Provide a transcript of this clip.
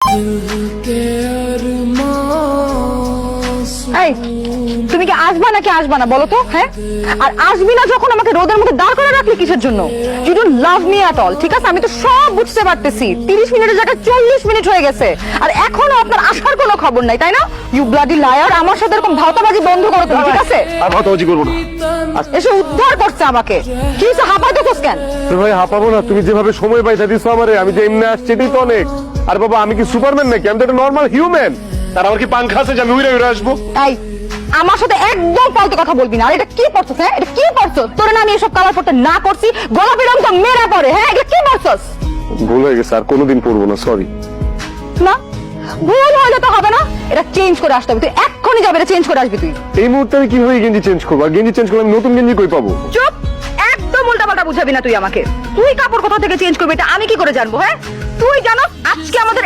এই তুমি কি আসবা নাকি আসবা না বলো তো? হ্যাঁ, আর আসবি না যখন আমাকে রোদের মধ্যে দাঁড় করে রাখলি কিসের জন্য? You don't love me at all. ঠিক আছে, আমি তো সব বুঝতে পারতেছি। 30 মিনিটের জায়গায় 40 মিনিট হয়ে গেছে, আর এখনো আপনার আসার কোনো খবর নাই, তাই না? You bloody liar. আমার সাথে এরকম ভাওতাবাজি বন্ধ করো তুমি, ঠিক আছে? আর ভাতাবাজি করবো না। এসে উদ্ধার করছে আমাকে। কি হচ্ছে, হাঁপাইতেছস কেন? ভাই হাঁপাবো না, তুমি যেভাবে সময় পাইতে দিছো আমারে, আমি যে এমনি আসছি এটাই তো অনেক। আর বাবা আমি কি সুপারম্যান নাকি? আমি তো একটা নর্মাল হিউম্যান। তার আমার কি পাংখা আছে যে আমি উড়ে উড়ে আসবো? এই আমার সাথে একদম ফালতু কথা বলবি না। আর এটা কি পড়ছস? হ্যাঁ, এটা কি পড়ছস? তোরে না আমি এসব কালার পড়তে না করছি, গোলাপি রং তো মেরা পড়ে। হ্যাঁ, এটা কি পড়ছস? ভুল হয়ে গেছে, আর কোনোদিন পড়বো না, সরি। না, ভুল হইলে তো হবে না, এটা চেঞ্জ করে আসতে হবে। তুই এক্ষুনি যাবে, এটা চেঞ্জ করে আসবি তুই। এই মুহূর্তে আমি কিভাবে গেঞ্জি চেঞ্জ করবো? আর গেঞ্জি চেঞ্জ করলে আমি নতুন গেঞ্জি কই পাবো? চুপ, একদম উল্টাপাল্টা বুঝাবি না তুই আমাকে। তুই কাপড় কোথা থেকে চেঞ্জ করবি এটা আমি কি করে জানবো? হ্যাঁ, তুই জানো আজকে আমাদের